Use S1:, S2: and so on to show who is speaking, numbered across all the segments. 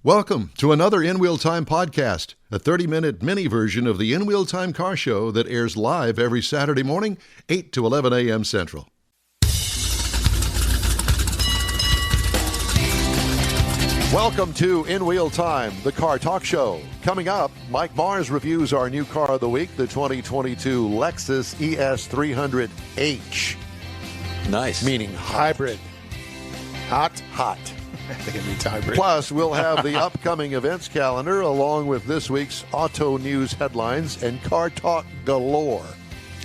S1: Welcome to another In Wheel Time podcast, a 30-minute mini version of the In Wheel Time car show that airs live every Saturday morning, 8 to 11 a.m. Central. Welcome to In Wheel Time, the car talk show. Coming up, Mike Mars reviews our new car of the week, the 2022 Lexus ES 300H.
S2: Nice.
S1: Meaning hybrid. Hot.
S3: I think it means hybrid.
S1: Plus, we'll have the upcoming events calendar along with this week's auto news headlines and car talk galore.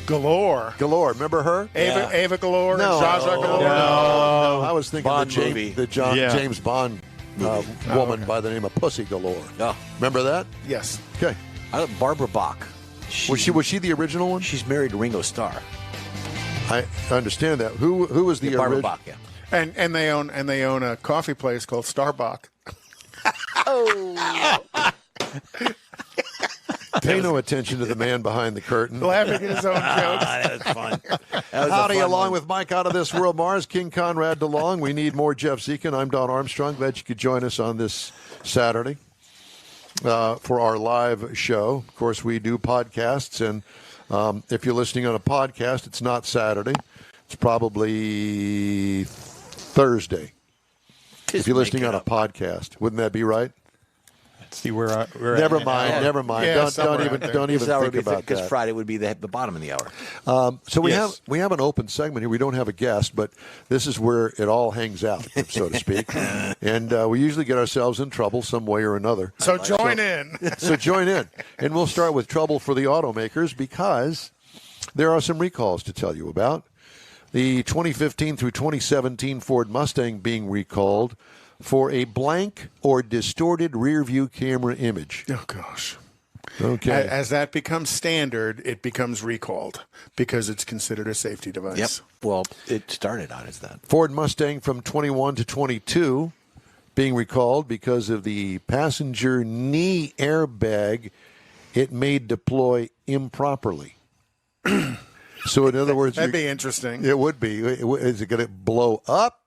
S3: Galore.
S1: Remember her?
S3: Ava Galore?
S1: No.
S3: Zsa Zsa Galore?
S1: No. I was thinking
S2: Bond
S1: the
S2: movie.
S1: James Bond woman by the name of Pussy Galore.
S2: Oh.
S1: Remember that?
S3: Yes.
S1: Okay.
S2: Barbara Bach.
S1: Was she the original one?
S2: She's married to Ringo Starr.
S1: I understand that. Who was the
S2: Barbara
S1: original?
S2: Bach, yeah.
S3: And they own a coffee place called Starbucks.
S1: Pay no attention to the man behind the curtain.
S3: Laughing at his own jokes.
S2: That was fun.
S1: Howdy, along with Mike out of this world, Mars, King Conrad DeLong. We need more Jeff Zekin. I'm Don Armstrong. Glad you could join us on this Saturday for our live show. Of course, we do podcasts, and if you're listening on a podcast, it's not Saturday. It's probably Thursday. If you're listening on a podcast, wouldn't that be right?
S4: See where we're
S1: Never
S4: at.
S1: mind.
S3: Yeah,
S1: Don't even think about
S2: Because
S1: that.
S2: Friday would be the bottom of the hour.
S1: So we have an open segment here. We don't have a guest, but this is where it all hangs out, so to speak. And we usually get ourselves in trouble some way or another.
S3: So join in.
S1: So join in. And we'll start with trouble for the automakers because there are some recalls to tell you about. The 2015 through 2017 Ford Mustang being recalled for a blank or distorted rear view camera image.
S3: Oh, gosh.
S1: Okay.
S3: As that becomes standard, it becomes recalled because it's considered a safety device.
S2: Yep. Well, it started out as that.
S1: Ford Mustang from 21 to 22 being recalled because of the passenger knee airbag it may deploy improperly. So in other words,
S3: That'd be interesting.
S1: it would be. Is it going to blow up,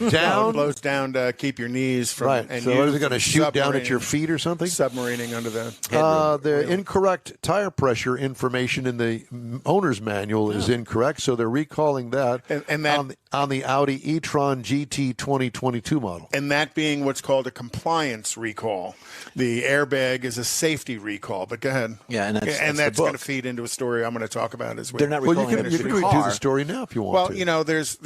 S3: No,
S1: down?
S3: it blows down to keep your knees from.
S1: Right.
S3: And
S1: So
S3: you
S1: is it going to
S3: from
S1: shoot down at your
S3: submarining-
S1: feet or something?
S3: Submarining under the
S1: The incorrect tire pressure information in the owner's manual is incorrect, so they're recalling that,
S3: And that-
S1: on the Audi e-tron GT 2022 model.
S3: and that being what's called a compliance recall. The airbag is a safety recall. But go ahead.
S2: Yeah, and that's the
S3: that's going to
S2: book.
S3: feed into a story I'm going to talk about as well.
S2: They're not
S1: Well,
S2: recalling
S1: you
S2: it
S1: can
S2: as a
S1: do
S2: car.
S1: the story now if you want
S3: Well,
S1: to.
S3: you know, there's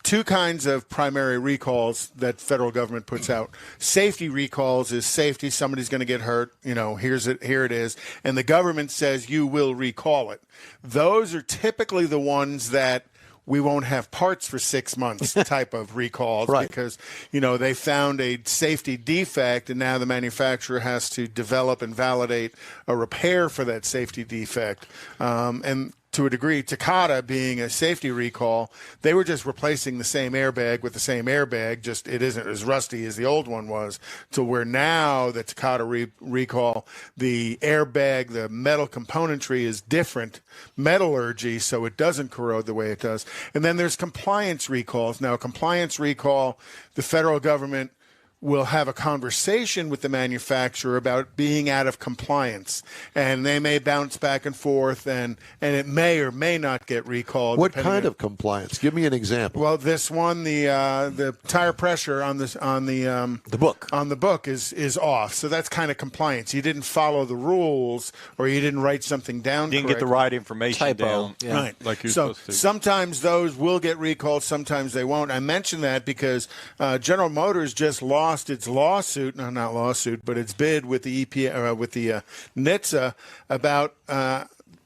S3: two kinds of primary recalls that federal government puts out. Safety recalls is safety. Somebody's going to get hurt. You know, here it is. And the government says you will recall it. Those are typically the ones that we won't have parts for 6 months type of recalls
S1: Right.
S3: because, you know, they found a safety defect and now the manufacturer has to develop and validate a repair for that safety defect. And to a degree, Takata being a safety recall, they were just replacing the same airbag with the same airbag, just it isn't as rusty as the old one was, to where now the Takata recall, the airbag, the metal componentry is different, metallurgy, so it doesn't corrode the way it does. And then there's compliance recalls. Now, compliance recall, the federal government will have a conversation with the manufacturer about being out of compliance, and they may bounce back and forth, and it may or may not get recalled.
S1: What
S3: depending
S1: kind
S3: on-
S1: of compliance? Give me an example.
S3: Well, this one, the tire pressure on the
S2: book
S3: on the book is off, so that's kind of compliance. You didn't follow the rules, or you didn't write something down.
S4: Didn't get the
S3: correctly.
S4: right information
S2: Typo.
S4: down.
S2: Yeah.
S3: Right.
S4: Like you're
S3: so
S4: supposed to.
S3: sometimes those will get recalled, sometimes they won't. I mention that because General Motors just lost its lawsuit, not lawsuit, but its bid with the EPA, with the NHTSA about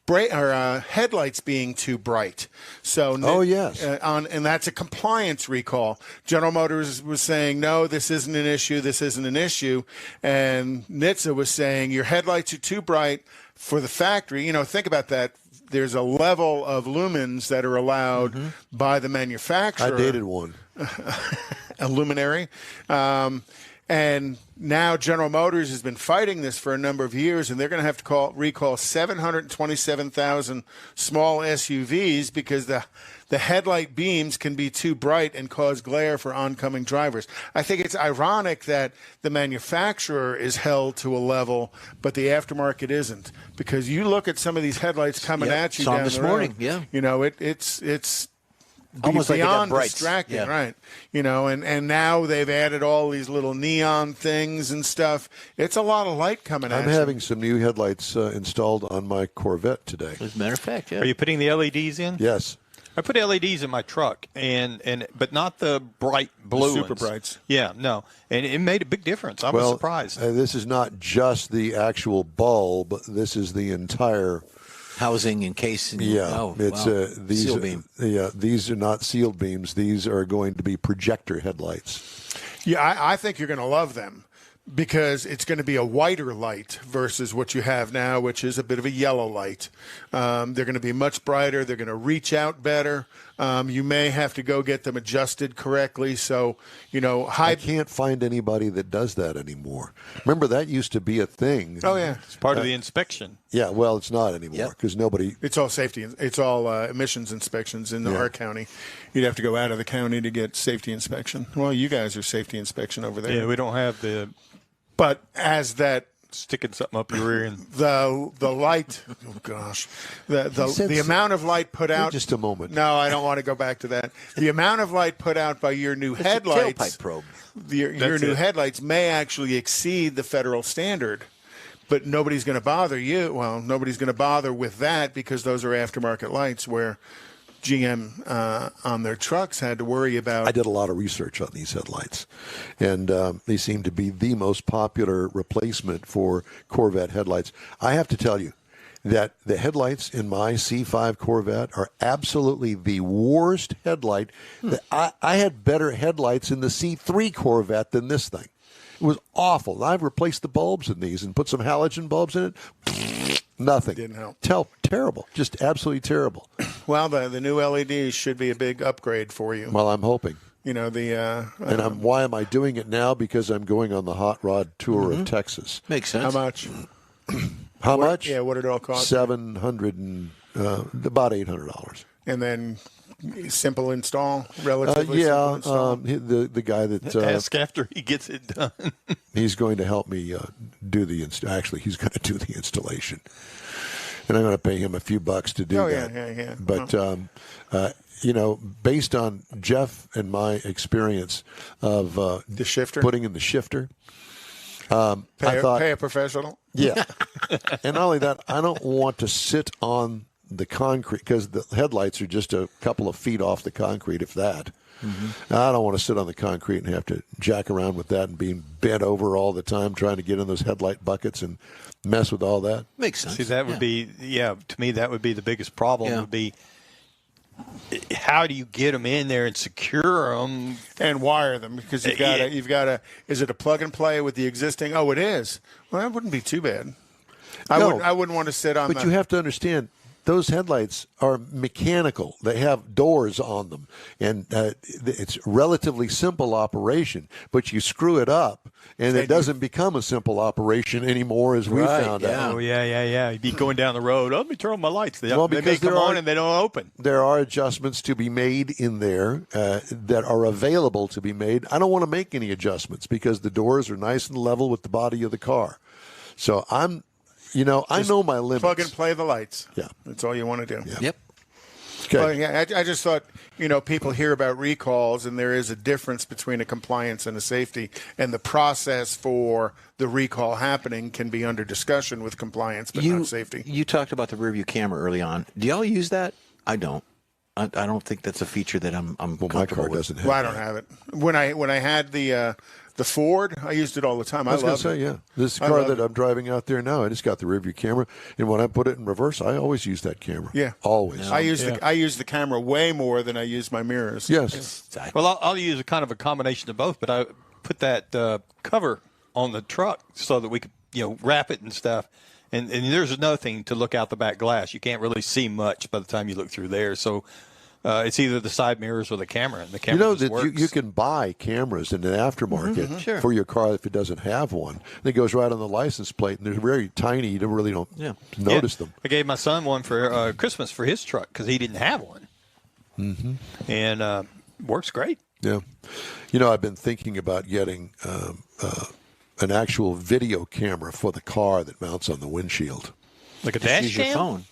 S3: headlights being too bright. So
S1: yes.
S3: and that's a compliance recall. General Motors was saying, no, this isn't an issue, and NHTSA was saying your headlights are too bright for the factory. You know, think about that. There's a level of lumens that are allowed by the manufacturer.
S1: I dated one.
S3: A luminary. And now General Motors has been fighting this for a number of years, and they're going to have to recall 727,000 small SUVs because the headlight beams can be too bright and cause glare for oncoming drivers. I think it's ironic that the manufacturer is held to a level, but the aftermarket isn't. Because you look at some of these headlights coming at you
S2: Saw 'em
S3: down
S2: this
S3: the road,
S2: morning, yeah.
S3: You know, it's
S2: Almost like they got
S3: beyond
S2: brights.
S3: distracting,
S2: Yeah.
S3: right? You know, and now they've added all these little neon things and stuff. It's a lot of light coming at
S1: I'm
S3: you.
S1: having some new headlights installed on my Corvette today.
S2: As a matter of fact, yeah.
S4: Are you putting the LEDs in?
S1: Yes.
S4: I put LEDs in my truck, but not the bright blue
S3: super
S4: ones.
S3: brights.
S4: Yeah, no, and it made a big difference. I was surprised.
S1: This is not just the actual bulb. This is the entire
S2: Housing and case. And,
S1: Yeah,
S2: oh,
S1: it's
S2: wow.
S1: these.
S2: Seal beam.
S1: Yeah, these are not sealed beams. These are going to be projector headlights.
S3: Yeah, I think you're going to love them because it's going to be a whiter light versus what you have now, which is a bit of a yellow light. They're going to be much brighter. They're going to reach out better. You may have to go get them adjusted correctly. So, you know,
S1: I can't find anybody that does that anymore. Remember, that used to be a thing.
S3: Oh, yeah.
S4: It's part of the inspection.
S1: Yeah, well, it's not anymore because nobody.
S3: It's all safety. It's all emissions inspections in our county. You'd have to go out of the county to get safety inspection. Well, you guys are safety inspection over there.
S4: Yeah, we don't have the
S3: But as that
S4: sticking something up your rear end.
S3: the light, oh gosh, the amount of light put out.
S1: Just a moment.
S3: No, I don't want to go back to that. The amount of light put out by your new
S2: It's
S3: headlights,
S2: a tailpipe probe.
S3: your new headlights may actually exceed the federal standard. But nobody's going to bother you. Well, nobody's going to bother with that because those are aftermarket lights where GM on their trucks had to worry about.
S1: I did a lot of research on these headlights, and they seem to be the most popular replacement for Corvette headlights. I have to tell you that the headlights in my C5 Corvette are absolutely the worst headlight. I had better headlights in the C3 Corvette than this thing. It was awful. I've replaced the bulbs in these and put some halogen bulbs in it. Nothing.
S3: Didn't help.
S1: Terrible. Just absolutely terrible.
S3: Well, the new LEDs should be a big upgrade for you.
S1: Well, I'm hoping.
S3: You know,
S1: Why am I doing it now? Because I'm going on the hot rod tour of Texas.
S2: Makes sense.
S3: how much?
S1: How much?
S3: Yeah, what did it all cost?
S1: $700 and about $800.
S3: And then simple install, relatively simple install.
S1: The guy that
S4: Ask after he gets it done.
S1: he's going to help me do the actually he's going to do the installation, and I'm going to pay him a few bucks to do that.
S3: Yeah.
S1: But you know, based on Jeff and my experience of
S3: The shifter?
S1: putting in the shifter, I thought
S3: Pay a professional.
S1: yeah, and not only that, I don't want to sit on the concrete because the headlights are just a couple of feet off the concrete, if that. I don't want to sit on the concrete and have to jack around with that and being bent over all the time trying to get in those headlight buckets and mess with all that.
S2: Makes sense.
S4: See, that would be, to me, that would be the biggest problem would be how do you get them in there and secure them?
S3: And wire them because you've got to. Is it a plug and play with the existing? Oh, it is. Well, that wouldn't be too bad. I wouldn't want to sit on.
S1: But you have to understand, those headlights are mechanical. They have doors on them, and it's relatively simple operation. But you screw it up, and it doesn't become a simple operation anymore, as we found out.
S4: Oh, yeah. You'd be going down the road. Oh, let me turn on my lights. They may
S1: because
S4: come on and they don't open.
S1: There are adjustments to be made in there that are available to be made. I don't want to make any adjustments because the doors are nice and level with the body of the car. So I know my limits.
S3: plug and play the lights.
S1: Yeah.
S3: That's all you want to do.
S1: Yeah.
S2: Yep.
S1: Okay.
S3: Well, yeah, I just thought, people hear about recalls, and there is a difference between a compliance and a safety, and the process for the recall happening can be under discussion with compliance, but not safety.
S2: You talked about the rear view camera early on. Do y'all use that? I don't. I don't think that's a feature that I'm
S1: Well, my
S2: comfortable
S1: car
S2: with.
S1: doesn't have
S3: Well, I
S1: that.
S3: don't have it. When I had the Ford, I used it all the time.
S1: I was going to
S3: loved
S1: say,
S3: it.
S1: yeah. This
S3: I
S1: car
S3: loved
S1: that I'm driving out there now, I just got the rear view camera, and when I put it in reverse, I always use that camera.
S3: Yeah.
S1: Always.
S3: I use the camera way more than I use my mirrors.
S1: Yes.
S4: Well, I'll use a kind of a combination of both, but I put that cover on the truck so that we could, wrap it and stuff. And there's another thing to look out the back glass. You can't really see much by the time you look through there. So It's either the side mirrors or the camera, and the
S1: You
S4: camera
S1: know
S4: just
S1: that
S4: works.
S1: you can buy cameras in the aftermarket
S2: Sure.
S1: for your car if it doesn't have one. It goes right on the license plate, and they're very tiny. You don't notice them.
S4: I gave my son one for Christmas for his truck because he didn't have one, and works great.
S1: Yeah. You know, I've been thinking about getting an actual video camera for the car that mounts on the windshield.
S4: Like a
S2: Just
S4: dash
S2: use your
S4: cam?
S2: phone.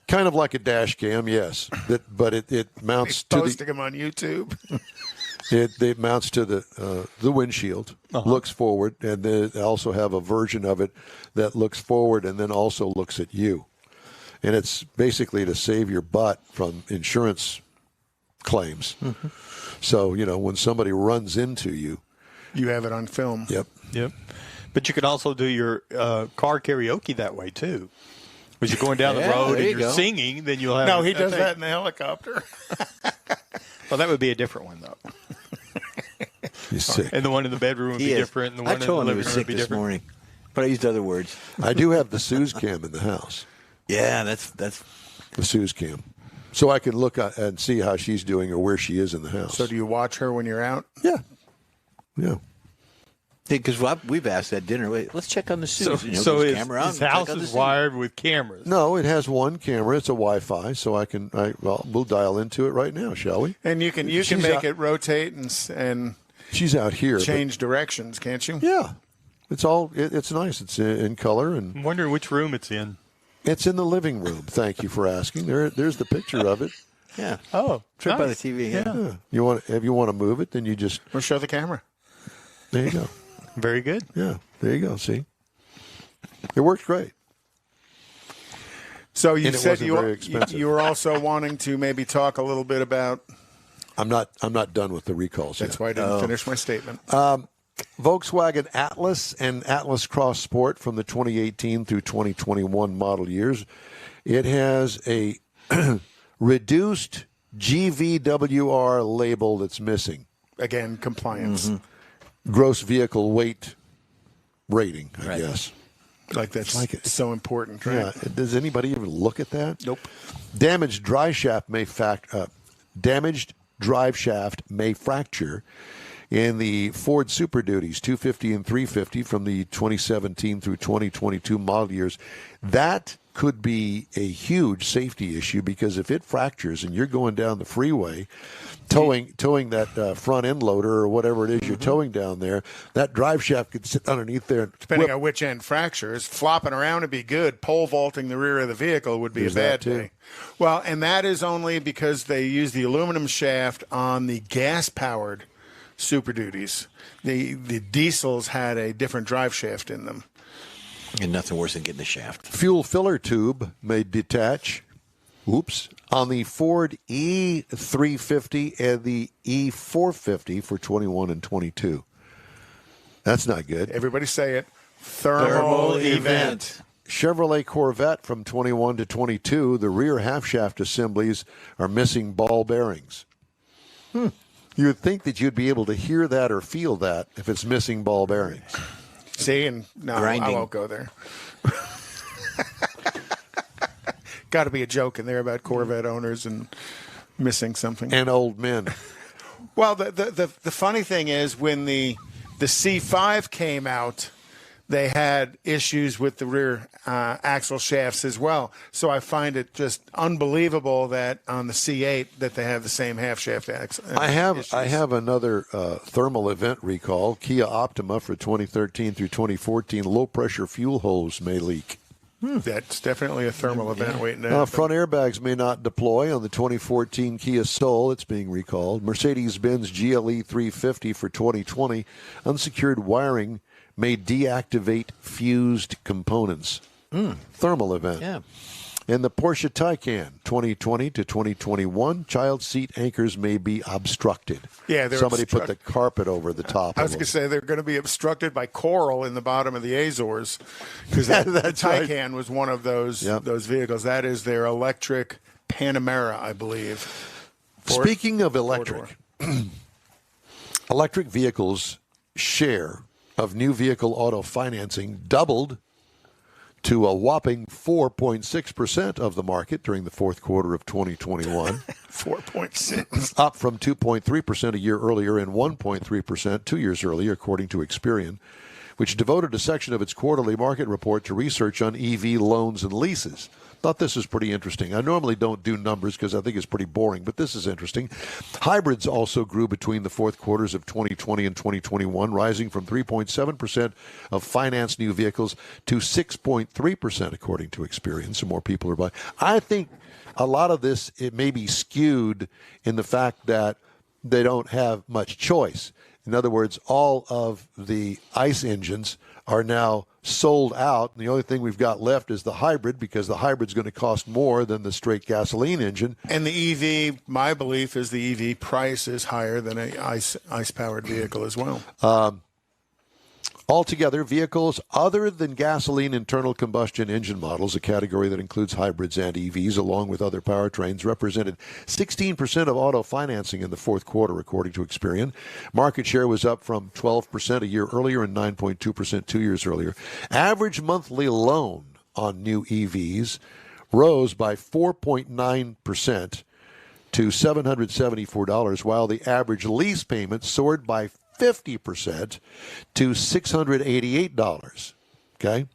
S1: Kind of like a dash cam, yes. But it mounts to
S3: Posting them on YouTube.
S1: it mounts to the windshield, looks forward, and then they also have a version of it that looks forward and then also looks at you. And it's basically to save your butt from insurance claims. So, you know, when somebody runs into you,
S3: You have it on film.
S1: yep.
S4: Yep. But you could also do your car karaoke that way, too. As you're going down the
S2: Yeah,
S4: road
S2: there
S4: and
S2: you
S4: you're
S2: go.
S4: singing, then you'll have
S3: No, he
S4: a
S3: does
S4: thing.
S3: that in the helicopter.
S4: Well, that would be a different one, though.
S1: He's sick.
S4: And the one in the bedroom would be
S2: He is.
S4: different, and the
S2: I
S4: one in the
S2: told him he
S4: living
S2: was
S4: room
S2: sick
S4: would be
S2: this
S4: different.
S2: morning, but I used other words.
S1: I do have the Suze cam in the house,
S2: Yeah, that's
S1: the Suze cam. So I can look at and see how she's doing or where she is in the house.
S3: So do you watch her when you're out?
S1: Yeah. Yeah.
S2: because we've asked at dinner. Wait, let's check on the
S4: So,
S2: suits.
S4: so
S2: goes
S4: his,
S2: camera on,
S4: his
S2: check
S4: house
S2: on the
S4: is
S2: suit.
S4: wired with cameras.
S1: No, it has one camera. It's a Wi-Fi, so we'll dial into it right now, shall we?
S3: And you can
S1: She's
S3: make
S1: out-
S3: it rotate and
S1: She's out here. but-
S3: change directions, can't you?
S1: yeah. It's it's nice. It's in color, and
S4: I'm wondering which room it's in.
S1: it's in the living room. Thank you for asking. There's the picture of it.
S2: Yeah.
S4: Oh,
S2: Trip by the
S4: nice.
S2: TV. Yeah.
S1: Yeah. If you want to move it, then you just
S3: We'll show the camera.
S1: there you go.
S4: Very good.
S1: Yeah, there you go. See, it works great.
S3: So you
S1: And it
S3: said
S1: wasn't very expensive.
S3: you were also wanting to maybe talk a little bit about.
S1: I'm not done with the recalls
S3: That's
S1: yet.
S3: why I didn't finish my statement.
S1: Volkswagen Atlas and Atlas Cross Sport from the 2018 through 2021 model years. It has a reduced GVWR label that's missing.
S3: Again, compliance.
S1: Gross vehicle weight rating, I
S2: Right.
S1: guess.
S3: Like that's
S1: Like it.
S3: so important, right?
S1: Yeah. Does anybody even look at that?
S3: Nope.
S1: Damaged drive shaft may fracture in the Ford Super Duties 250 and 350 from the 2017 through 2022 model years. That could be a huge safety issue because if it fractures and you're going down the freeway towing that front end loader or whatever it is you're towing down there, that drive shaft could sit underneath there and
S3: Depending
S1: whip.
S3: on which end fractures, flopping around would be good. Pole vaulting the rear of the vehicle would be
S1: There's
S3: a bad
S1: that, too.
S3: day. Well, and that is only because they use the aluminum shaft on the gas-powered Super Duties. The diesels had a different drive shaft in them.
S2: And nothing worse than getting the shaft.
S1: Fuel filler tube may detach. Oops. On the Ford E350 and the E450 for 21 and 22. That's not good.
S3: Everybody say it. Thermal event.
S1: Chevrolet Corvette from 21 to 22, the rear half shaft assemblies are missing ball bearings. You would think that you'd be able to hear that or feel that if it's missing ball bearings.
S3: See, and no, I
S2: Grinding.
S3: won't go there. Got to be a joke in there about Corvette owners and missing something.
S1: And old men.
S3: Well, the funny thing is when the C5 came out, they had issues with the rear axle shafts as well. So I find it just unbelievable that on the C8 that they have the same half shaft axle.
S1: I have another thermal event recall. Kia Optima for 2013 through 2014, low pressure fuel hose may leak.
S3: That's definitely a thermal event waiting to happen.
S1: Front airbags may not deploy on the 2014 Kia Soul. It's being recalled. Mercedes-Benz GLE 350 for 2020. Unsecured wiring may deactivate fused components. Thermal event.
S2: Yeah.
S1: And the Porsche Taycan 2020 to 2021, child seat anchors may be obstructed.
S3: Yeah, they're
S1: Somebody put
S3: obstruct-
S1: the carpet over the top
S3: I was
S1: of
S3: going to
S1: them.
S3: say they're going to be obstructed by coral in the bottom of the Azores because the
S1: That's right.
S3: Taycan was one of those
S1: Yep.
S3: those vehicles. That is their electric Panamera, I believe. Ford-
S1: Speaking of electric, electric vehicles' share of new vehicle auto financing doubled to a whopping 4.6% of the market during the fourth quarter of 2021.
S3: 4.6.
S1: Up from 2.3% a year earlier and 1.3% 2 years earlier, according to Experian, which devoted a section of its quarterly market report to research on EV loans and leases. Thought this was pretty interesting. I normally don't do numbers because I think it's pretty boring, but this is interesting. Hybrids also grew between the fourth quarters of 2020 and 2021, rising from 3.7% of financed new vehicles to 6.3%, according to Experian. So more people are buying. I think a lot of this, it may be skewed in the fact that they don't have much choice. In other words, all of the ICE engines are now sold out. And the only thing we've got left is the hybrid, because the hybrid's going to cost more than the straight gasoline engine.
S3: And the EV, my belief is the EV price is higher than an ICE-powered vehicle as well.
S1: Altogether, vehicles other than gasoline internal combustion engine models, a category that includes hybrids and EVs, along with other powertrains, represented 16% of auto financing in the fourth quarter, according to Experian. Market share was up from 12% a year earlier and 9.2% 2 years earlier. Average monthly loan on new EVs rose by 4.9% to $774, while the average lease payment soared by 50% to $688. Okay?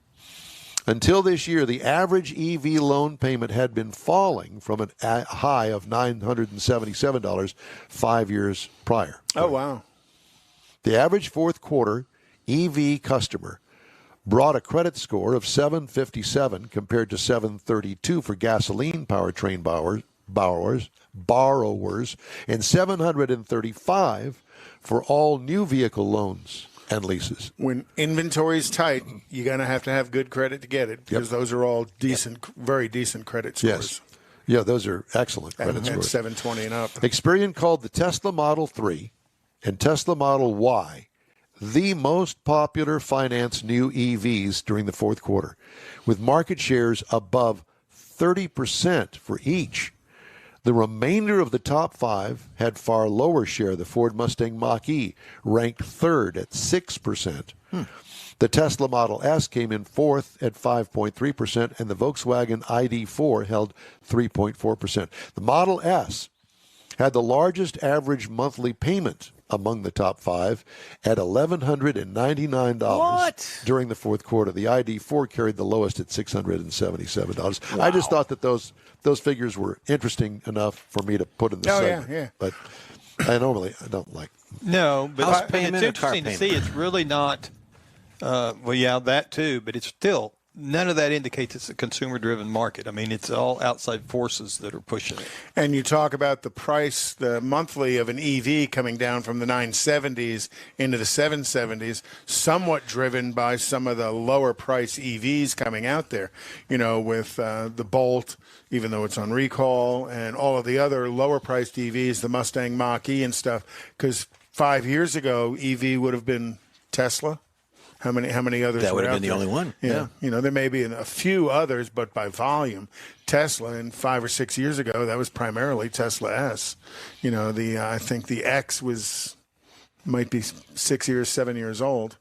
S1: Until this year, the average EV loan payment had been falling from a high of $977 5 years prior.
S3: Oh, wow.
S1: The average fourth quarter EV customer brought a credit score of 757 compared to 732 for gasoline powertrain borrowers, and 735 for all new vehicle loans and leases.
S3: When inventory's tight, you're going to have good credit to get it, because those are all decent, very decent credit scores.
S1: Yes. Yeah, those are excellent credit
S3: And
S1: scores.
S3: 720 and up.
S1: Experian called the Tesla Model 3 and Tesla Model Y the most popular financed new EVs during the fourth quarter, with market shares above 30% for each. The remainder of the top five had far lower share. The Ford Mustang Mach-E ranked third at 6%. The Tesla Model S came in fourth at 5.3%, and the Volkswagen ID4 held 3.4%. The Model S had the largest average monthly payment among the top five at $1,199 during the fourth quarter. The ID4 carried the lowest at $677. Wow. I just thought that those figures were interesting enough for me to put in the segment.
S3: Yeah.
S1: But I don't like.
S4: No, but
S2: House
S4: it's
S2: payment or car
S4: interesting to
S2: payment?
S4: see. It's really not. Well, yeah, that too. But it's still, none of that indicates it's a consumer-driven market. I mean, it's all outside forces that are pushing it.
S3: And you talk about the price, the monthly of an EV coming down from the 970s into the 770s, somewhat driven by some of the lower price EVs coming out there, with the Bolt, even though it's on recall, and all of the other lower priced EVs, the Mustang Mach-E and stuff. Because 5 years ago, EV would have been Tesla. How many others?
S2: That would have been the
S3: there?
S2: only one.
S3: Yeah. There may be a few others, but by volume, Tesla, and 5 or 6 years ago, that was primarily Tesla S. I think the X might be 6 years, 7 years old.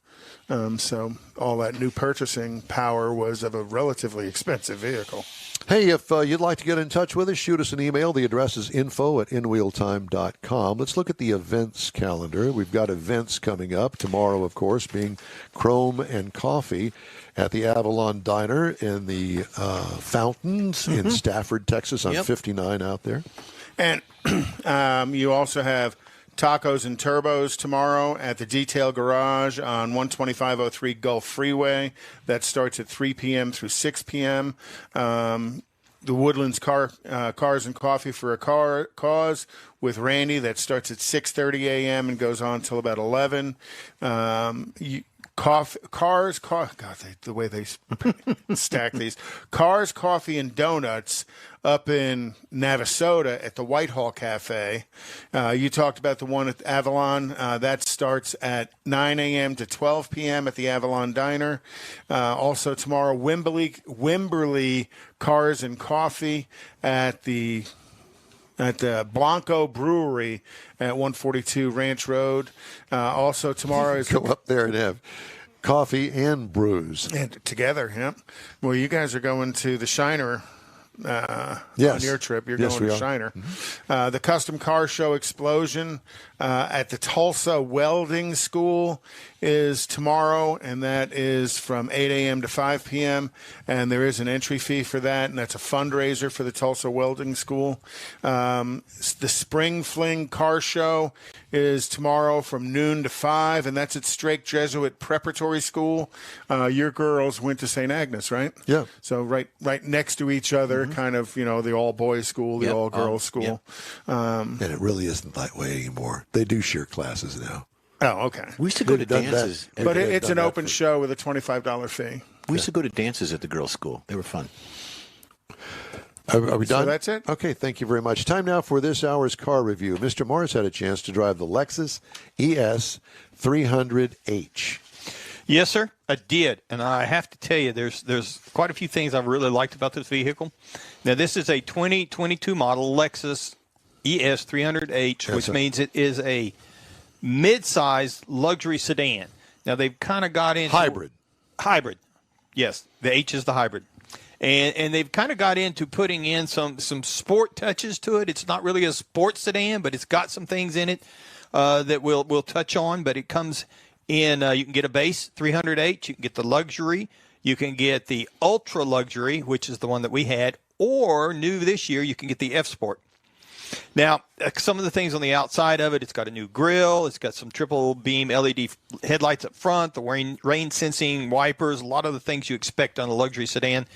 S3: So all that new purchasing power was of a relatively expensive vehicle.
S1: Hey, if you'd like to get in touch with us, shoot us an email. The address is info@inwheeltime.com. Let's look at the events calendar. We've got events coming up. Tomorrow, of course, being Chrome and Coffee at the Avalon Diner in the Fountains in Stafford, Texas on 59 out there.
S3: And you also have Tacos and Turbos tomorrow at the Detail Garage on 12503 Gulf Freeway. That starts at 3 p.m. through 6 p.m. The Woodlands Cars and Coffee for a Cause with Randy. That starts at 6:30 a.m. and goes on till about 11. The way they stack these. Cars, Coffee, and Donuts up in Navasota at the Whitehall Cafe. You talked about the one at Avalon. That starts at 9 a.m. to 12 p.m. at the Avalon Diner. Also tomorrow, Wimberley Cars and Coffee at the Blanco Brewery at 142 Ranch Road. Also tomorrow is
S1: Go up there and have coffee and brews.
S3: And together, yeah. Well, you guys are going to the Shiner
S1: Yes.
S3: on your trip. You're
S1: Yes,
S3: going
S1: we
S3: to
S1: are.
S3: Shiner. The Custom Car Show Explosion at the Tulsa Welding School is tomorrow, and that is from 8 a.m. to 5 p.m., and there is an entry fee for that, and that's a fundraiser for the Tulsa Welding School. The Spring Fling Car Show is tomorrow from noon to 5, and that's at Strake Jesuit Preparatory School. Your girls went to St. Agnes, right?
S1: Yeah.
S3: So right next to each other, kind of, the all-boys school, the
S2: Yep.
S3: all-girls school.
S2: Yep.
S1: And it really isn't that way anymore. They do share classes now.
S3: Oh, okay.
S2: We used to go to
S1: They've done that.
S2: dances.
S1: But
S3: But
S1: they've
S3: it's
S1: done
S3: an
S1: that
S3: open
S1: for-
S3: show with a $25 fee.
S2: We used to go to dances at the girls' school. They were fun.
S1: Are we done?
S3: So that's it?
S1: Okay, thank you very much. Time now for this hour's car review. Mr. Morris had a chance to drive the Lexus ES 300H.
S4: Yes, sir, I did, and I have to tell you, there's quite a few things I really liked about this vehicle. Now, this is a 2022 model Lexus ES 300H, which means it is a mid-sized luxury sedan. Now, they've kind of got into hybrid. Yes, the H is the hybrid. And they've kind of got into putting in some sport touches to it. It's not really a sports sedan, but it's got some things in it that we'll touch on. But it comes in, you can get a base 300H, you can get the luxury, you can get the ultra luxury, which is the one that we had, or new this year, you can get the F Sport. Now, some of the things on the outside of it, it's got a new grille, it's got some triple beam LED headlights up front, the rain sensing wipers, a lot of the things you expect on a luxury sedan.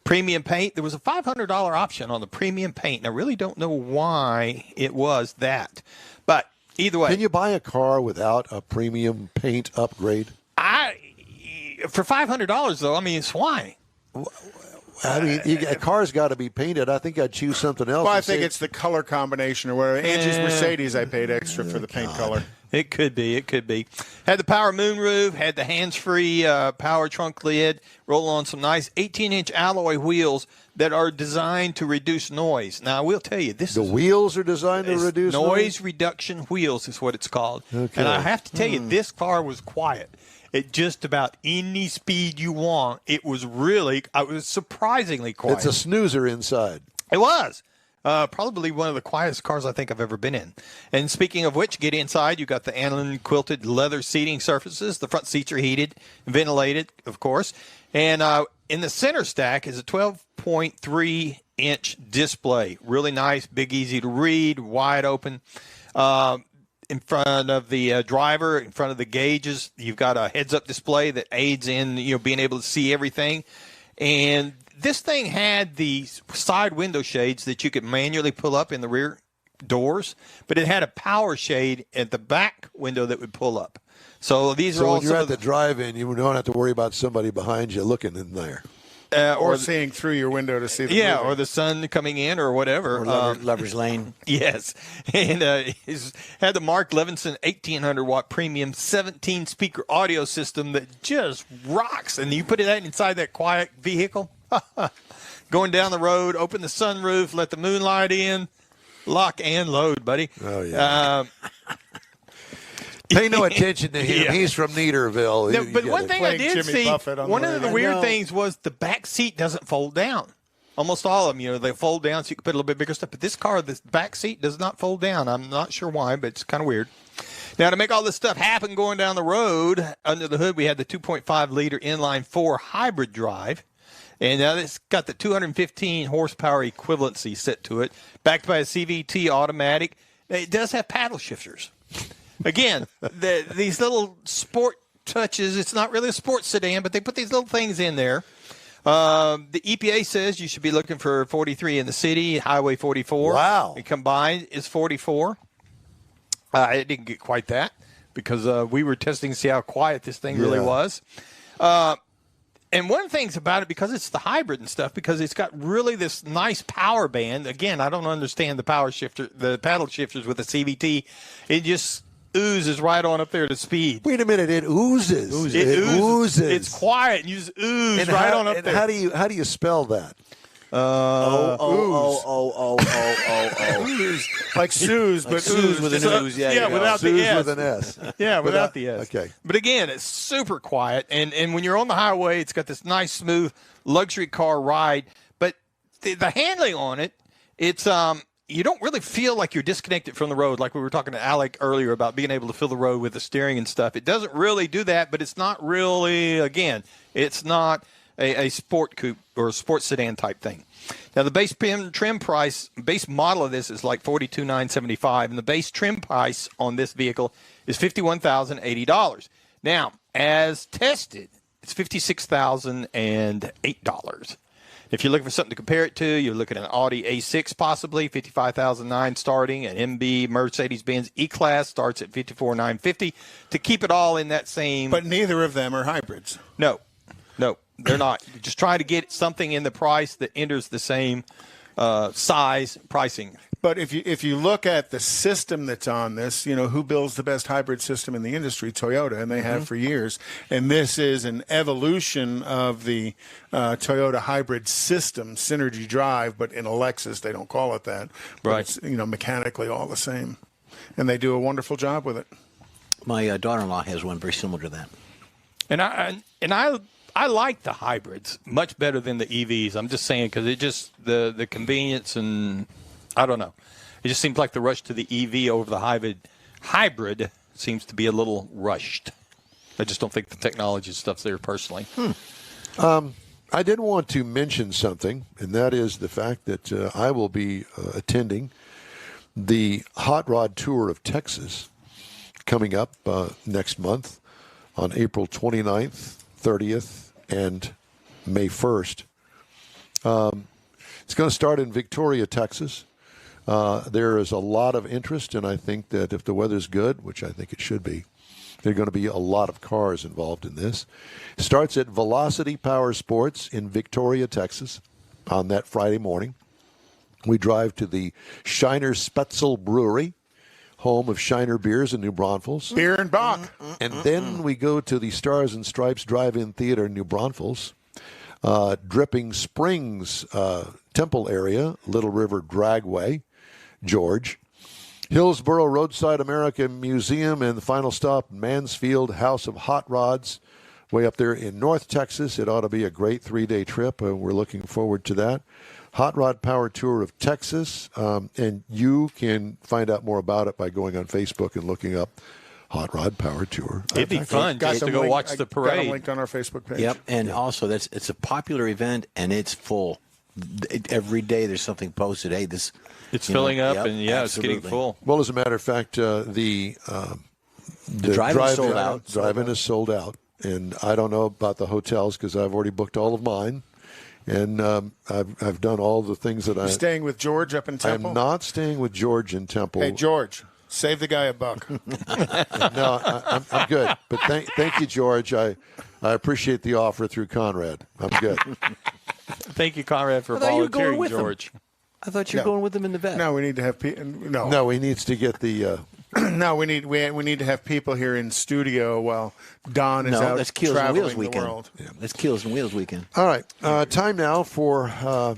S4: Premium paint, there was a $500 option on the premium paint, and I really don't know why it was that. But either way.
S1: Can you buy a car without a premium paint upgrade?
S4: For $500, though, I mean, it's why.
S1: I mean, a car's got to be painted. I think I'd choose something else.
S3: Well, I think it's the color combination or whatever. Angie's Mercedes, I paid extra for the paint color.
S4: It could be. It could be. Had the power moonroof, had the hands-free power trunk lid, roll on some nice 18-inch alloy wheels that are designed to reduce noise. Now, I will tell you,
S1: the wheels are designed to reduce
S4: noise reduction wheels is what it's called.
S1: Okay.
S4: And I have to tell you, this car was quiet. At just about any speed you want, it was surprisingly quiet.
S1: It's a snoozer inside.
S4: It was. Probably one of the quietest cars I think I've ever been in. And speaking of which, get inside. You got the aniline quilted leather seating surfaces. The front seats are heated, ventilated, of course. And in the center stack is a 12.3-inch display. Really nice, big, easy to read, wide open. In front of the driver, in front of the gauges, you've got a heads-up display that aids in being able to see everything. And this thing had the side window shades that you could manually pull up in the rear doors, but it had a power shade at the back window that would pull up. So these are all
S1: when you're at the drive-in, you don't have to worry about somebody behind you looking in there.
S3: Or seeing through your window to see the movie.
S4: or the sun coming in or whatever.
S2: Or Lover's Lane.
S4: Yes. And he's had the Mark Levinson 1,800-watt premium 17-speaker audio system that just rocks. And you put it inside that quiet vehicle, going down the road, open the sunroof, let the moonlight in, lock and load, buddy.
S1: Oh, yeah. Pay no attention to him.
S4: Yeah.
S1: He's from Neaterville.
S4: No, but one thing I
S3: Playing
S4: did
S3: Jimmy
S4: see,
S3: Buffett on
S4: one
S3: the
S4: of the
S3: radio.
S4: weird things was the back seat doesn't fold down. Almost all of them, they fold down so you can put a little bit bigger stuff. But this car, the back seat does not fold down. I'm not sure why, but it's kind of weird. Now, to make all this stuff happen going down the road, under the hood, we had the 2.5-liter inline-4 hybrid drive. And now it's got the 215 horsepower equivalency set to it, backed by a CVT automatic. It does have paddle shifters. Again, these little sport touches, it's not really a sports sedan, but they put these little things in there. The EPA says you should be looking for 43 in the city, Highway 44.
S1: Wow.
S4: And combined is 44. It didn't get quite that because we were testing to see how quiet this thing really was. And one of the things about it, because it's the hybrid and stuff, because it's got really this nice power band. Again, I don't understand the paddle shifters with the CVT. It just oozes right on up there to speed.
S1: Wait a minute, it oozes. It oozes.
S4: It's quiet, and you just ooze
S1: And
S4: right
S1: how,
S4: on up
S1: and
S4: there.
S1: how do you spell that?
S3: Like Sue's, but
S2: Sue's with an ooze.
S4: Yeah, without the
S1: Sue's
S4: S.
S1: with an S.
S4: Yeah, without the S.
S1: Okay.
S4: But again, it's super quiet, and when you're on the highway, it's got this nice, smooth luxury car ride. But the handling on it, it's you don't really feel like you're disconnected from the road, like we were talking to Alec earlier about being able to feel the road with the steering and stuff. It doesn't really do that, but it's not really, again, it's not a sport coupe or a sports sedan type thing. Now, the base trim price, base model of this is like $42,975, and the base trim price on this vehicle is $51,080. Now, as tested, it's $56,008. If you're looking for something to compare it to, you're looking at an Audi A6 possibly, $55,009 starting. An MB Mercedes-Benz E-Class starts at $54,950 to keep it all in that same.
S3: But neither of them are hybrids.
S4: No, they're not. You're just trying to get something in the price that enters the same size pricing.
S3: But if you look at the system that's on this, who builds the best hybrid system in the industry? Toyota, and they have for years. And this is an evolution of the Toyota hybrid system, Synergy Drive, but in a Lexus, they don't call it that. But
S4: Right.
S3: It's, mechanically all the same. And they do a wonderful job with it.
S2: My daughter-in-law has one very similar to that.
S4: And I like the hybrids much better than the EVs. I'm just saying because it just the convenience and I don't know. It just seems like the rush to the EV over the hybrid seems to be a little rushed. I just don't think the technology stuff's there personally.
S1: I did want to mention something, and that is the fact that I will be attending the Hot Rod Tour of Texas coming up next month on April 29th, 30th, and May 1st. It's going to start in Victoria, Texas. There is a lot of interest, and I think that if the weather's good, which I think it should be, there are going to be a lot of cars involved in this. It starts at Velocity Power Sports in Victoria, Texas on that Friday morning. We drive to the Shiner Spetzel Brewery, home of Shiner Beers in New Braunfels.
S3: Beer and Bach.
S1: And then we go to the Stars and Stripes Drive-In Theater in New Braunfels, Dripping Springs Temple area, Little River Dragway, George, Hillsboro Roadside America Museum, and the final stop, Mansfield House of Hot Rods, way up there in North Texas. It ought to be a great 3-day trip, and we're looking forward to that. Hot Rod Power Tour of Texas, and you can find out more about it by going on Facebook and looking up Hot Rod Power Tour.
S4: It'd be fun just to go watch the
S3: Got
S4: parade.
S3: them linked on our Facebook page.
S2: Yep, and also it's a popular event, and it's full. Every day there's something posted. Hey, this
S4: It's filling up,
S2: yep,
S4: and it's getting
S2: absolutely.
S4: full.
S1: Well, as a matter of fact, the
S2: drive-in sold out.
S1: Drive-in is sold out, and I don't know about the hotels because I've already booked all of mine, and I've done all the things that
S3: Staying with George up in Temple?
S1: I'm not staying with George in Temple.
S3: Hey, George, save the guy $1.
S1: No, I'm good. But thank you, George. I appreciate the offer through Conrad. I'm good.
S4: Thank you, Conrad, for
S2: I thought you were going
S4: volunteering,
S2: with them.
S4: George.
S2: I thought you were
S3: No.
S2: going with them in the vet.
S3: No, we need to have no.
S1: No, he needs to get the.
S3: No, we need to have people here in studio while Don is out
S2: that's Keels and
S3: traveling
S2: Wheels
S3: the
S2: weekend.
S3: world.
S2: That's Keels and Wheels weekend.
S1: All right, time now for a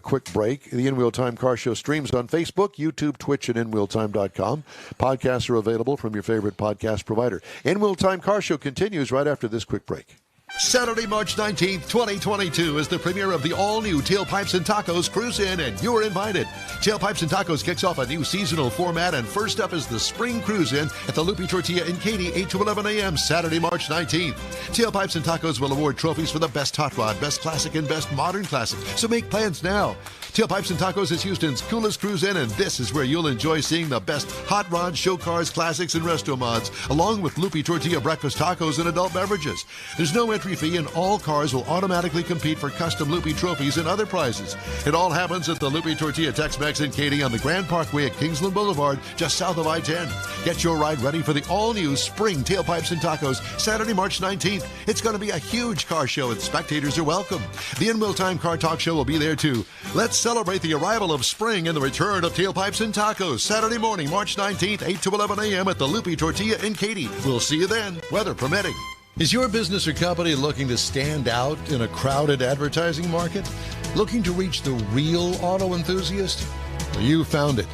S1: quick break. The In-Wheel Time Car Show streams on Facebook, YouTube, Twitch, and InWheelTime.com. Podcasts are available from your favorite podcast provider. In-Wheel Time Car Show continues right after this quick break.
S5: Saturday, March 19th, 2022 is the premiere of the all-new Tailpipes and Tacos Cruise In, and you're invited. Tailpipes and Tacos kicks off a new seasonal format, and first up is the Spring Cruise In at the Lupi Tortilla in Katy, 8 to 11 a.m., Saturday, March 19th. Tailpipes and Tacos will award trophies for the best hot rod, best classic, and best modern classic, so make plans now. Tailpipes and Tacos is Houston's coolest cruise in, and this is where you'll enjoy seeing the best hot rods, show cars, classics, and resto mods, along with Lupi Tortilla breakfast tacos and adult beverages. There's no entry fee, and all cars will automatically compete for custom Lupi trophies and other prizes. It all happens at the Lupi Tortilla Tex-Mex in Katy on the Grand Parkway at Kingsland Boulevard, just south of I-10. Get your ride ready for the all-new Spring Tailpipes and Tacos, Saturday, March 19th. It's going to be a huge car show, and spectators are welcome. The In-Wheel Time Car Talk Show will be there, too. Let's celebrate the arrival of spring and the return of Tailpipes and Tacos, Saturday morning, March 19th, 8 to 11 a.m. at the Lupi Tortilla in Katy. We'll see you then, weather permitting. Is your business or company looking to stand out in a crowded advertising market? Looking to reach the real auto enthusiast? Well, you found it.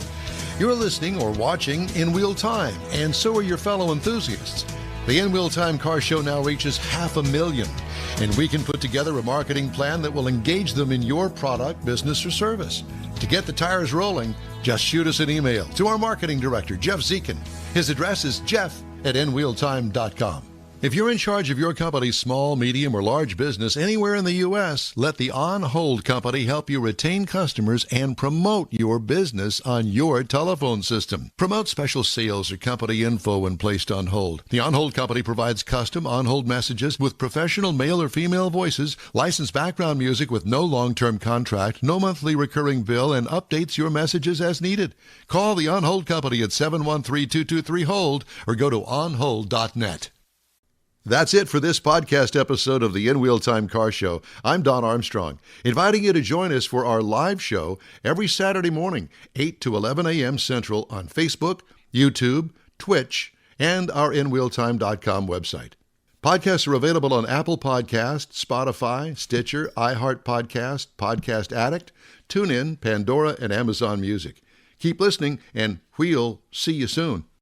S5: You're listening or watching in Wheel Time, and so are your fellow enthusiasts. The In Wheel Time Car Show now reaches 500,000, and we can put together a marketing plan that will engage them in your product, business, or service. To get the tires rolling, just shoot us an email to our marketing director, Jeff Zekin. His address is jeff@nwheeltime.com. If you're in charge of your company's small, medium, or large business anywhere in the U.S., let the On Hold Company help you retain customers and promote your business on your telephone system. Promote special sales or company info when placed on hold. The On Hold Company provides custom on-hold messages with professional male or female voices, licensed background music with no long-term contract, no monthly recurring bill, and updates your messages as needed. Call the On Hold Company at 713-223-HOLD or go to onhold.net. That's it for this podcast episode of the In Wheel Time Car Show. I'm Don Armstrong, inviting you to join us for our live show every Saturday morning, 8 to 11 a.m. Central on Facebook, YouTube, Twitch, and our InWheelTime.com website. Podcasts are available on Apple Podcasts, Spotify, Stitcher, iHeart Podcast, Podcast Addict, TuneIn, Pandora, and Amazon Music. Keep listening, and we'll see you soon.